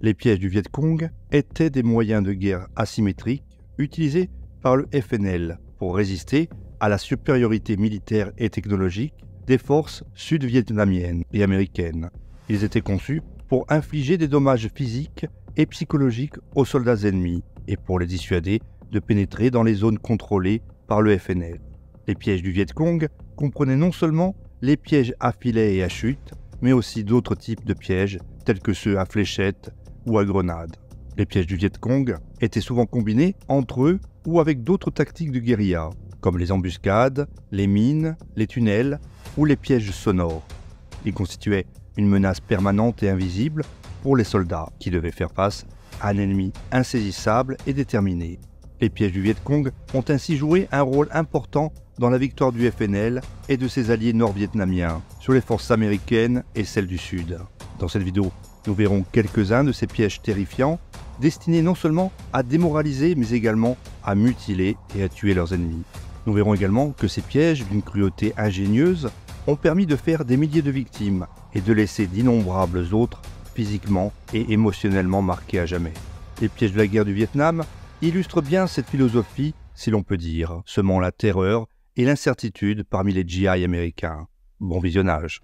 Les pièges du Viet Cong étaient des moyens de guerre asymétriques utilisés par le FNL pour résister à la supériorité militaire et technologique des forces sud-vietnamiennes et américaines. Ils étaient conçus pour infliger des dommages physiques et psychologiques aux soldats ennemis et pour les dissuader de pénétrer dans les zones contrôlées par le FNL. Les pièges du Viet Cong comprenaient non seulement les pièges à filet et à chute, mais aussi d'autres types de pièges tels que ceux à fléchettes ou à grenades. Les pièges du Viet Cong étaient souvent combinés entre eux ou avec d'autres tactiques de guérilla, comme les embuscades, les mines, les tunnels ou les pièges sonores. Ils constituaient une menace permanente et invisible pour les soldats qui devaient faire face à un ennemi insaisissable et déterminé. Les pièges du Viet Cong ont ainsi joué un rôle important dans la victoire du FNL et de ses alliés nord-vietnamiens sur les forces américaines et celles du Sud. Dans cette vidéo, nous verrons quelques-uns de ces pièges terrifiants destinés non seulement à démoraliser mais également à mutiler et à tuer leurs ennemis. Nous verrons également que ces pièges d'une cruauté ingénieuse ont permis de faire des milliers de victimes et de laisser d'innombrables autres physiquement et émotionnellement marqués à jamais. Les pièges de la guerre du Vietnam illustrent bien cette philosophie, si l'on peut dire, semant la terreur et l'incertitude parmi les GI américains. Bon visionnage.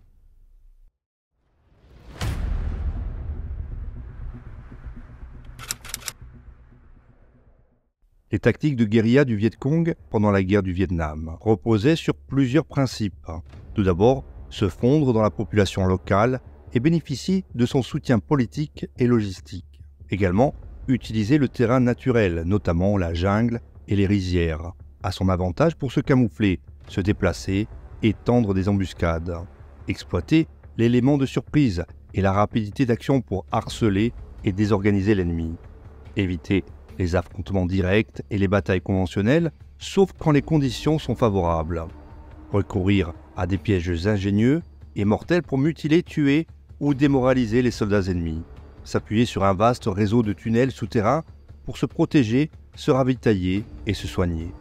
Les tactiques de guérilla du Viet Cong pendant la guerre du Vietnam reposaient sur plusieurs principes. Tout d'abord, se fondre dans la population locale et bénéficier de son soutien politique et logistique. Également, utiliser le terrain naturel, notamment la jungle et les rizières, à son avantage pour se camoufler, se déplacer et tendre des embuscades. Exploiter l'élément de surprise et la rapidité d'action pour harceler et désorganiser l'ennemi. Éviter les affrontements directs et les batailles conventionnelles, sauf quand les conditions sont favorables. Recourir à des pièges ingénieux et mortels pour mutiler, tuer ou démoraliser les soldats ennemis. S'appuyer sur un vaste réseau de tunnels souterrains pour se protéger, se ravitailler et se soigner.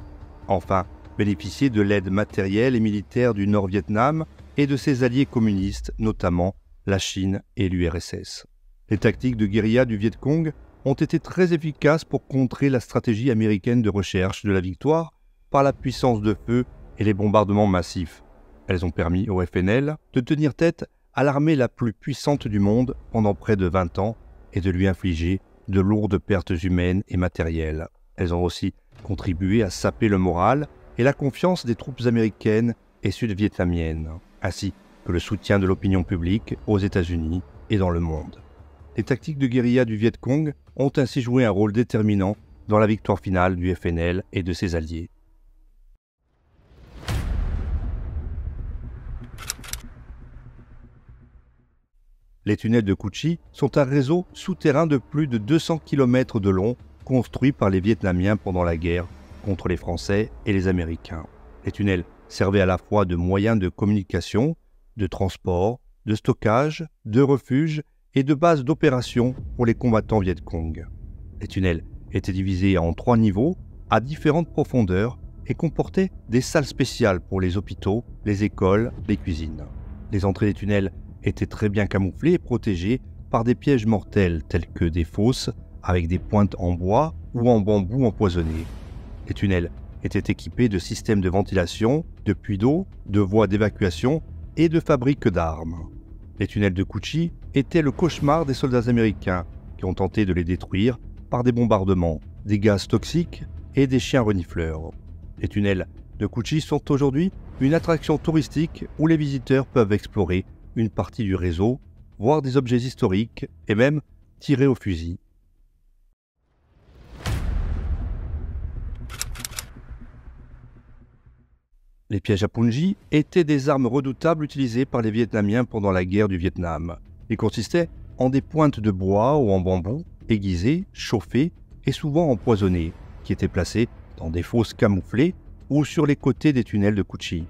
Enfin, bénéficier de l'aide matérielle et militaire du Nord-Vietnam et de ses alliés communistes, notamment la Chine et l'URSS. Les tactiques de guérilla du Viet Cong ont été très efficaces pour contrer la stratégie américaine de recherche de la victoire par la puissance de feu et les bombardements massifs. Elles ont permis au FNL de tenir tête à l'armée la plus puissante du monde pendant près de 20 ans et de lui infliger de lourdes pertes humaines et matérielles. Elles ont aussi contribué à saper le moral et la confiance des troupes américaines et sud-vietnamiennes, ainsi que le soutien de l'opinion publique aux États-Unis et dans le monde. Les tactiques de guérilla du Viet Cong ont ainsi joué un rôle déterminant dans la victoire finale du FNL et de ses alliés. Les tunnels de Cu Chi sont un réseau souterrain de plus de 200 km de long construit par les Vietnamiens pendant la guerre contre les Français et les Américains. Les tunnels servaient à la fois de moyens de communication, de transport, de stockage, de refuge et de base d'opération pour les combattants Viet Cong. Les tunnels étaient divisés en 3 niveaux à différentes profondeurs et comportaient des salles spéciales pour les hôpitaux, les écoles, les cuisines. Les entrées des tunnels étaient très bien camouflées et protégées par des pièges mortels tels que des fosses avec des pointes en bois ou en bambou empoisonnés. Les tunnels étaient équipés de systèmes de ventilation, de puits d'eau, de voies d'évacuation et de fabriques d'armes. Les tunnels de Cu Chi étaient le cauchemar des soldats américains qui ont tenté de les détruire par des bombardements, des gaz toxiques et des chiens renifleurs. Les tunnels de Cu Chi sont aujourd'hui une attraction touristique où les visiteurs peuvent explorer une partie du réseau, voir des objets historiques et même tirer au fusil. Les pièges à punji étaient des armes redoutables utilisées par les Vietnamiens pendant la guerre du Vietnam. Ils consistaient en des pointes de bois ou en bambou, aiguisées, chauffées et souvent empoisonnées, qui étaient placées dans des fosses camouflées ou sur les côtés des tunnels de Cu Chi.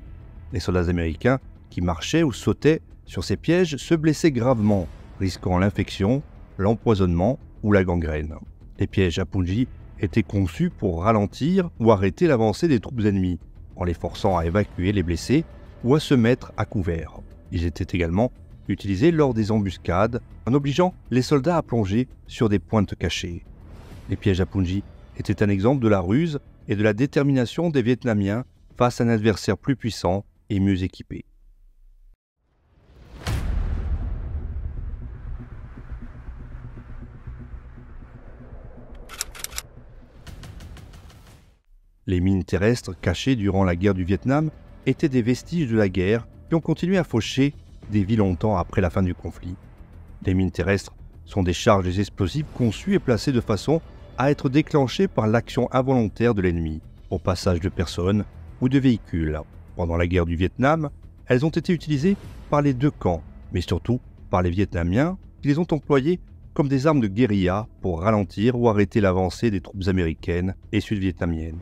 Les soldats américains qui marchaient ou sautaient sur ces pièges se blessaient gravement, risquant l'infection, l'empoisonnement ou la gangrène. Les pièges à punji étaient conçus pour ralentir ou arrêter l'avancée des troupes ennemies, en les forçant à évacuer les blessés ou à se mettre à couvert. Ils étaient également utilisé lors des embuscades en obligeant les soldats à plonger sur des pointes cachées. Les pièges à punji étaient un exemple de la ruse et de la détermination des Vietnamiens face à un adversaire plus puissant et mieux équipé. Les mines terrestres cachées durant la guerre du Vietnam étaient des vestiges de la guerre qui ont continué à faucher des vies longtemps après la fin du conflit. Les mines terrestres sont des charges explosives conçues et placées de façon à être déclenchées par l'action involontaire de l'ennemi, au passage de personnes ou de véhicules. Pendant la guerre du Vietnam, elles ont été utilisées par les deux camps, mais surtout par les Vietnamiens qui les ont employées comme des armes de guérilla pour ralentir ou arrêter l'avancée des troupes américaines et sud-vietnamiennes.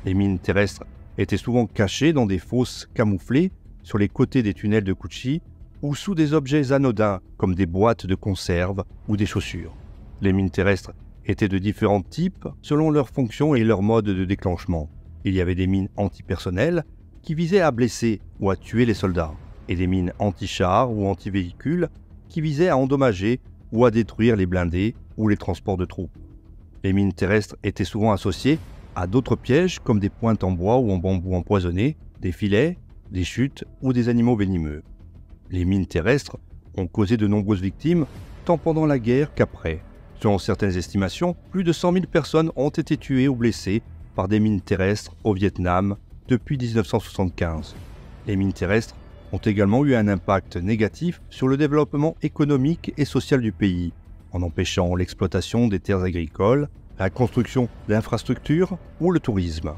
Les mines terrestres étaient souvent cachées dans des fosses camouflées sur les côtés des tunnels de Cu Chi ou sous des objets anodins comme des boîtes de conserve ou des chaussures. Les mines terrestres étaient de différents types selon leur fonction et leur mode de déclenchement. Il y avait des mines antipersonnelles qui visaient à blesser ou à tuer les soldats, et des mines anti-chars ou anti-véhicules qui visaient à endommager ou à détruire les blindés ou les transports de troupes. Les mines terrestres étaient souvent associées à d'autres pièges comme des pointes en bois ou en bambou empoisonnés, des filets, des chutes ou des animaux venimeux. Les mines terrestres ont causé de nombreuses victimes, tant pendant la guerre qu'après. Selon certaines estimations, plus de 100 000 personnes ont été tuées ou blessées par des mines terrestres au Vietnam depuis 1975. Les mines terrestres ont également eu un impact négatif sur le développement économique et social du pays, en empêchant l'exploitation des terres agricoles, la construction d'infrastructures ou le tourisme.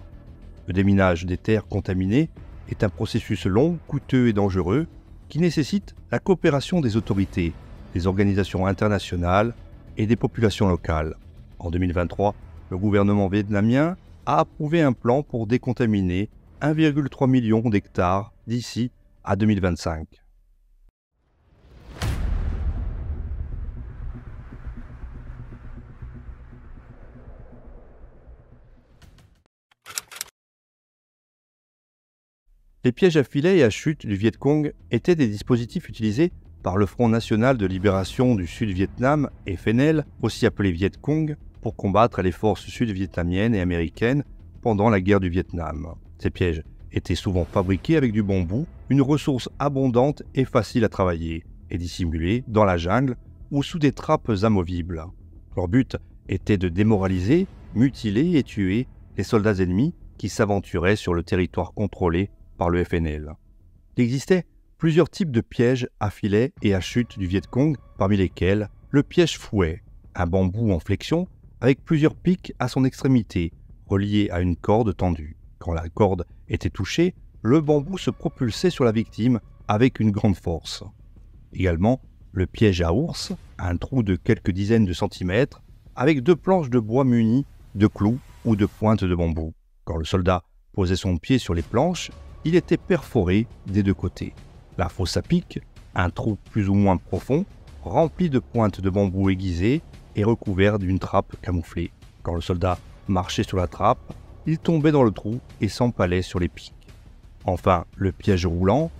Le déminage des terres contaminées est un processus long, coûteux et dangereux qui nécessite la coopération des autorités, des organisations internationales et des populations locales. En 2023, le gouvernement vietnamien a approuvé un plan pour décontaminer 1,3 million d'hectares d'ici à 2025. Les pièges à filets et à chute du Viet Cong étaient des dispositifs utilisés par le Front National de Libération du Sud-Vietnam, FNL, aussi appelé Viet Cong, pour combattre les forces sud-vietnamiennes et américaines pendant la guerre du Vietnam. Ces pièges étaient souvent fabriqués avec du bambou, une ressource abondante et facile à travailler, et dissimulés dans la jungle ou sous des trappes amovibles. Leur but était de démoraliser, mutiler et tuer les soldats ennemis qui s'aventuraient sur le territoire contrôlé par le FNL. Il existait plusieurs types de pièges à filets et à chute du Viet Cong, parmi lesquels le piège fouet, un bambou en flexion avec plusieurs pics à son extrémité, reliés à une corde tendue. Quand la corde était touchée, le bambou se propulsait sur la victime avec une grande force. Également, le piège à ours, un trou de quelques dizaines de centimètres, avec deux planches de bois munies de clous ou de pointes de bambou. Quand le soldat posait son pied sur les planches, il était perforé des deux côtés. La fosse à pic, un trou plus ou moins profond, rempli de pointes de bambou aiguisées et recouvert d'une trappe camouflée. Quand le soldat marchait sur la trappe, il tombait dans le trou et s'empalait sur les pics. Enfin, le piège roulant,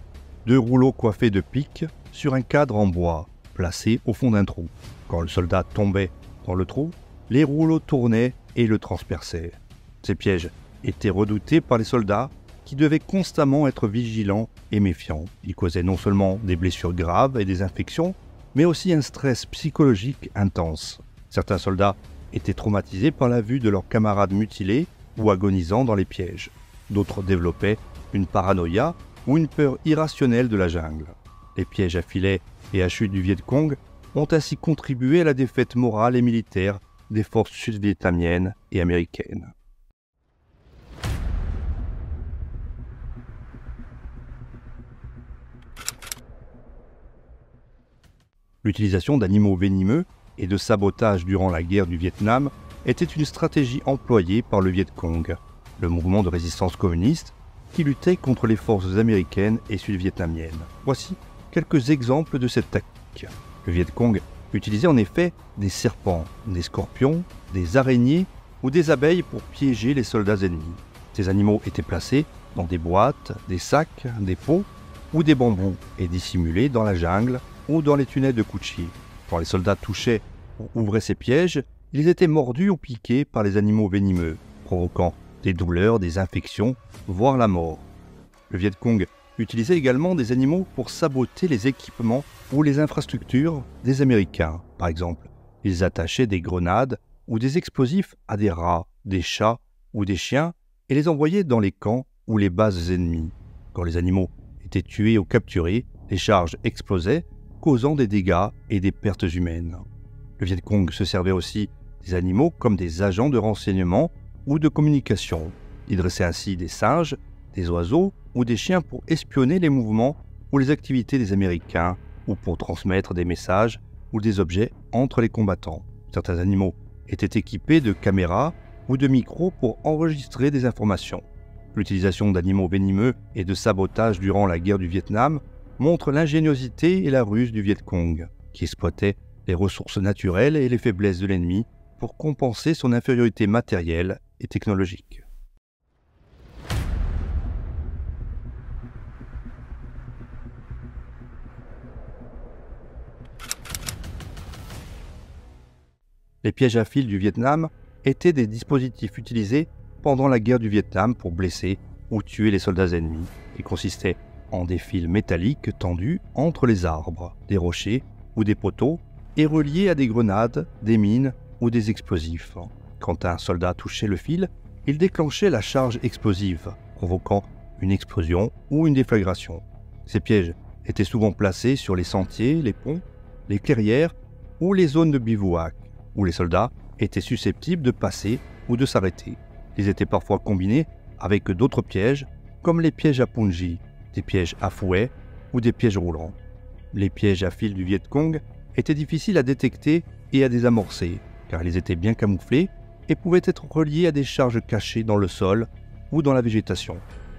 deux rouleaux coiffés de pics sur un cadre en bois, placé au fond d'un trou. Quand le soldat tombait dans le trou, les rouleaux tournaient et le transperçaient. Ces pièges étaient redoutés par les soldats qui devaient constamment être vigilants et méfiants. Ils causaient non seulement des blessures graves et des infections, mais aussi un stress psychologique intense. Certains soldats étaient traumatisés par la vue de leurs camarades mutilés ou agonisant dans les pièges. D'autres développaient une paranoïa ou une peur irrationnelle de la jungle. Les pièges à filets et à chute du Viet Cong ont ainsi contribué à la défaite morale et militaire des forces sud-vietnamiennes et américaines. L'utilisation d'animaux venimeux et de sabotage durant la guerre du Vietnam était une stratégie employée par le Viet Cong, le mouvement de résistance communiste qui luttait contre les forces américaines et sud-vietnamiennes. Voici quelques exemples de cette tactique. Le Viet Cong utilisait en effet des serpents, des scorpions, des araignées ou des abeilles pour piéger les soldats ennemis. Ces animaux étaient placés dans des boîtes, des sacs, des pots ou des bambous et dissimulés dans la jungle ou dans les tunnels de Cu Chi. Quand les soldats touchaient ou ouvraient ces pièges, ils étaient mordus ou piqués par les animaux venimeux, provoquant des douleurs, des infections, voire la mort. Le Viet Cong utilisait également des animaux pour saboter les équipements ou les infrastructures des Américains. Par exemple, ils attachaient des grenades ou des explosifs à des rats, des chats ou des chiens et les envoyaient dans les camps ou les bases ennemies. Quand les animaux étaient tués ou capturés, les charges explosaient, causant des dégâts et des pertes humaines. Le Viet Cong se servait aussi des animaux comme des agents de renseignement ou de communication. Il dressait ainsi des singes, des oiseaux ou des chiens pour espionner les mouvements ou les activités des Américains ou pour transmettre des messages ou des objets entre les combattants. Certains animaux étaient équipés de caméras ou de micros pour enregistrer des informations. L'utilisation d'animaux venimeux et de sabotage durant la guerre du Vietnam montre l'ingéniosité et la ruse du Viet Cong, qui exploitait les ressources naturelles et les faiblesses de l'ennemi pour compenser son infériorité matérielle et technologique. Les pièges à fil du Vietnam étaient des dispositifs utilisés pendant la guerre du Vietnam pour blesser ou tuer les soldats ennemis et consistaient en des fils métalliques tendus entre les arbres, des rochers ou des poteaux et reliés à des grenades, des mines ou des explosifs. Quand un soldat touchait le fil, il déclenchait la charge explosive, provoquant une explosion ou une déflagration. Ces pièges étaient souvent placés sur les sentiers, les ponts, les clairières ou les zones de bivouac, où les soldats étaient susceptibles de passer ou de s'arrêter. Ils étaient parfois combinés avec d'autres pièges, comme les pièges à punji, des pièges à fouet ou des pièges roulants. Les pièges à fil du Viet Cong étaient difficiles à détecter et à désamorcer, car ils étaient bien camouflés et pouvaient être reliés à des charges cachées dans le sol ou dans la végétation.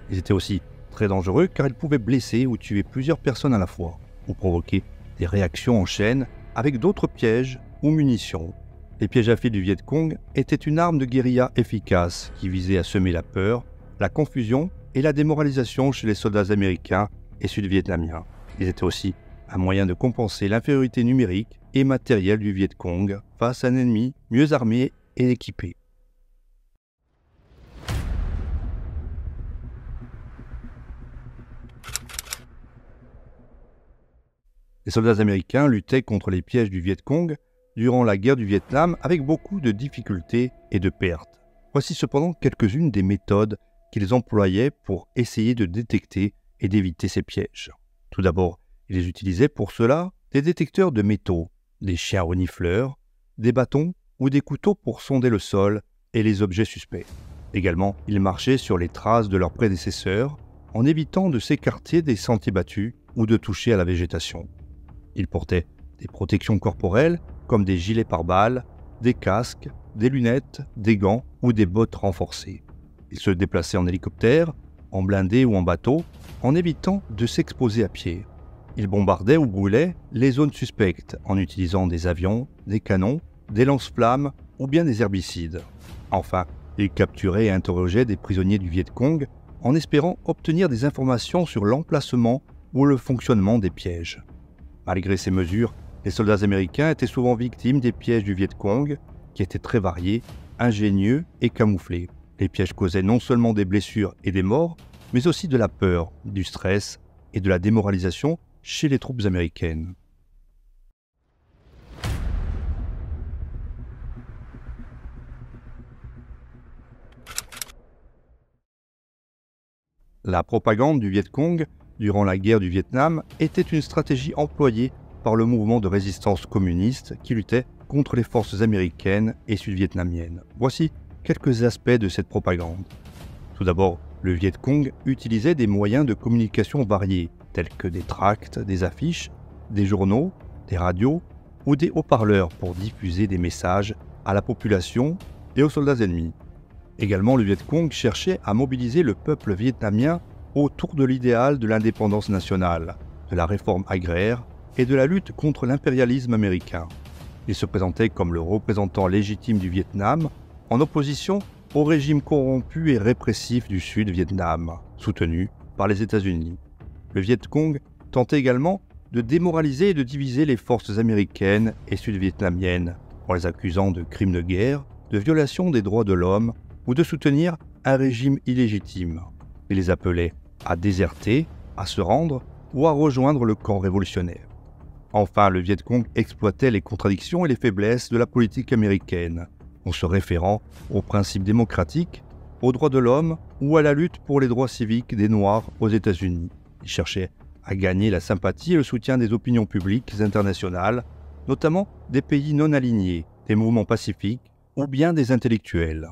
Ils étaient aussi très dangereux car ils pouvaient blesser ou tuer plusieurs personnes à la fois, ou provoquer des réactions en chaîne avec d'autres pièges ou munitions. Les pièges à fil du Viet Cong étaient une arme de guérilla efficace qui visait à semer la peur, la confusion et la démoralisation chez les soldats américains et sud-vietnamiens. Ils étaient aussi un moyen de compenser l'infériorité numérique et matérielle du Viet Cong face à un ennemi mieux armé et équipé. Les soldats américains luttaient contre les pièges du Viet Cong durant la guerre du Vietnam avec beaucoup de difficultés et de pertes. Voici cependant quelques-unes des méthodes qu'ils employaient pour essayer de détecter et d'éviter ces pièges. Tout d'abord, ils utilisaient pour cela des détecteurs de métaux, des chiens renifleurs, des bâtons ou des couteaux pour sonder le sol et les objets suspects. Également, ils marchaient sur les traces de leurs prédécesseurs en évitant de s'écarter des sentiers battus ou de toucher à la végétation. Ils portaient des protections corporelles comme des gilets pare-balles, des casques, des lunettes, des gants ou des bottes renforcées. Ils se déplaçaient en hélicoptère, en blindé ou en bateau, en évitant de s'exposer à pied. Ils bombardaient ou brûlaient les zones suspectes en utilisant des avions, des canons, des lance-flammes ou bien des herbicides. Enfin, ils capturaient et interrogeaient des prisonniers du Viet Cong en espérant obtenir des informations sur l'emplacement ou le fonctionnement des pièges. Malgré ces mesures, les soldats américains étaient souvent victimes des pièges du Viet Cong, qui étaient très variés, ingénieux et camouflés. Les pièges causaient non seulement des blessures et des morts, mais aussi de la peur, du stress et de la démoralisation chez les troupes américaines. La propagande du Viet Cong durant la guerre du Vietnam était une stratégie employée par le mouvement de résistance communiste qui luttait contre les forces américaines et sud-vietnamiennes. Voici quelques aspects de cette propagande. Tout d'abord, le Viet Cong utilisait des moyens de communication variés, tels que des tracts, des affiches, des journaux, des radios ou des haut-parleurs pour diffuser des messages à la population et aux soldats ennemis. Également, le Viet Cong cherchait à mobiliser le peuple vietnamien autour de l'idéal de l'indépendance nationale, de la réforme agraire et de la lutte contre l'impérialisme américain. Il se présentait comme le représentant légitime du Vietnam, en opposition au régime corrompu et répressif du Sud-Vietnam, soutenu par les États-Unis. Le Viet Cong tentait également de démoraliser et de diviser les forces américaines et sud-vietnamiennes en les accusant de crimes de guerre, de violation des droits de l'homme ou de soutenir un régime illégitime. Il les appelait à déserter, à se rendre ou à rejoindre le camp révolutionnaire. Enfin, le Viet Cong exploitait les contradictions et les faiblesses de la politique américaine, en se référant aux principes démocratiques, aux droits de l'homme ou à la lutte pour les droits civiques des Noirs aux États-Unis. Il cherchait à gagner la sympathie et le soutien des opinions publiques internationales, notamment des pays non alignés, des mouvements pacifiques ou bien des intellectuels.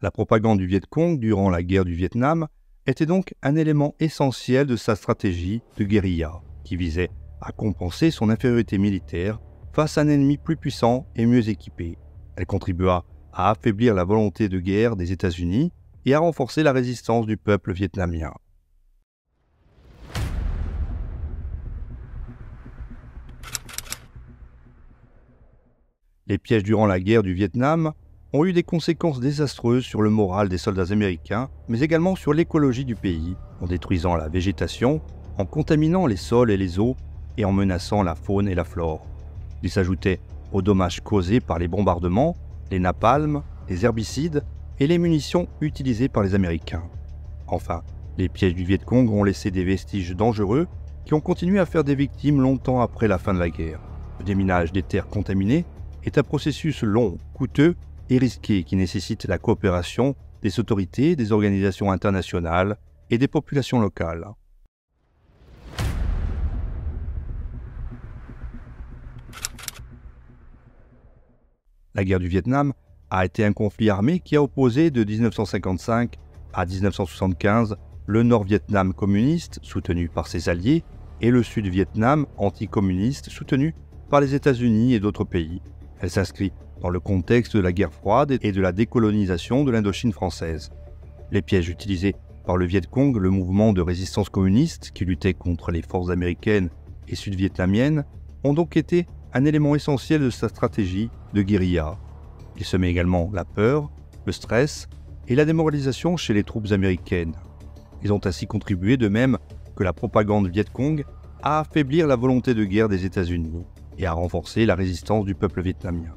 La propagande du Viet Cong durant la guerre du Vietnam était donc un élément essentiel de sa stratégie de guérilla, qui visait à compenser son infériorité militaire face à un ennemi plus puissant et mieux équipé. Elle contribua à affaiblir la volonté de guerre des États-Unis et à renforcer la résistance du peuple vietnamien. Les pièges durant la guerre du Vietnam ont eu des conséquences désastreuses sur le moral des soldats américains, mais également sur l'écologie du pays, en détruisant la végétation, en contaminant les sols et les eaux et en menaçant la faune et la flore. Il s'ajoutait aux dommages causés par les bombardements, les napalms, les herbicides et les munitions utilisées par les Américains. Enfin, les pièges du Viet Cong ont laissé des vestiges dangereux qui ont continué à faire des victimes longtemps après la fin de la guerre. Le déminage des terres contaminées est un processus long, coûteux et risqué qui nécessite la coopération des autorités, des organisations internationales et des populations locales. La guerre du Vietnam a été un conflit armé qui a opposé de 1955 à 1975 le Nord-Vietnam communiste, soutenu par ses alliés, et le Sud-Vietnam anticommuniste, soutenu par les États-Unis et d'autres pays. Elle s'inscrit dans le contexte de la guerre froide et de la décolonisation de l'Indochine française. Les pièges utilisés par le Viet Cong, le mouvement de résistance communiste qui luttait contre les forces américaines et sud-vietnamiennes, ont donc été un élément essentiel de sa stratégie de guérilla. Il semait également la peur, le stress et la démoralisation chez les troupes américaines. Ils ont ainsi contribué, de même que la propagande Viet Cong, à affaiblir la volonté de guerre des États-Unis et à renforcer la résistance du peuple vietnamien.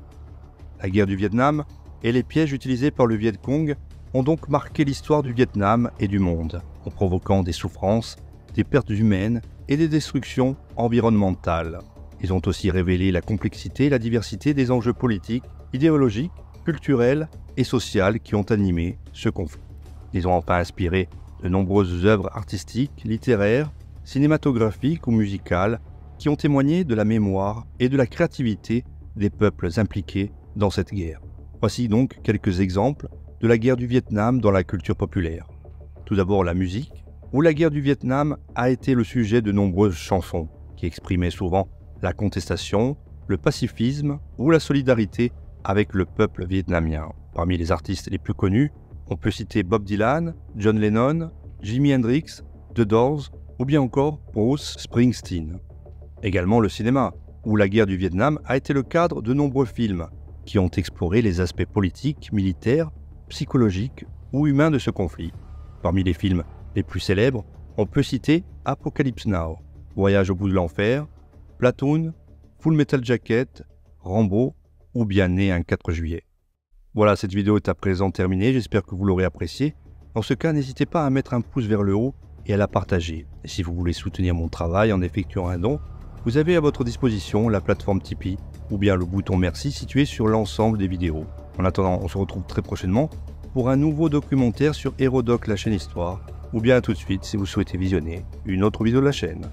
La guerre du Vietnam et les pièges utilisés par le Viet Cong ont donc marqué l'histoire du Vietnam et du monde, en provoquant des souffrances, des pertes humaines et des destructions environnementales. Ils ont aussi révélé la complexité et la diversité des enjeux politiques, idéologiques, culturels et sociaux qui ont animé ce conflit. Ils ont enfin inspiré de nombreuses œuvres artistiques, littéraires, cinématographiques ou musicales qui ont témoigné de la mémoire et de la créativité des peuples impliqués dans cette guerre. Voici donc quelques exemples de la guerre du Vietnam dans la culture populaire. Tout d'abord la musique, où la guerre du Vietnam a été le sujet de nombreuses chansons qui exprimaient souvent la contestation, le pacifisme ou la solidarité avec le peuple vietnamien. Parmi les artistes les plus connus, on peut citer Bob Dylan, John Lennon, Jimi Hendrix, The Doors ou bien encore Bruce Springsteen. Également le cinéma, où la guerre du Vietnam a été le cadre de nombreux films qui ont exploré les aspects politiques, militaires, psychologiques ou humains de ce conflit. Parmi les films les plus célèbres, on peut citer Apocalypse Now, Voyage au bout de l'enfer, Platoon, Full Metal Jacket, Rambo ou bien Né un 4 juillet. Voilà, cette vidéo est à présent terminée, j'espère que vous l'aurez appréciée. Dans ce cas, n'hésitez pas à mettre un pouce vers le haut et à la partager. Et si vous voulez soutenir mon travail en effectuant un don, vous avez à votre disposition la plateforme Tipeee ou bien le bouton merci situé sur l'ensemble des vidéos. En attendant, on se retrouve très prochainement pour un nouveau documentaire sur Hérodoc, la chaîne Histoire, ou bien à tout de suite si vous souhaitez visionner une autre vidéo de la chaîne.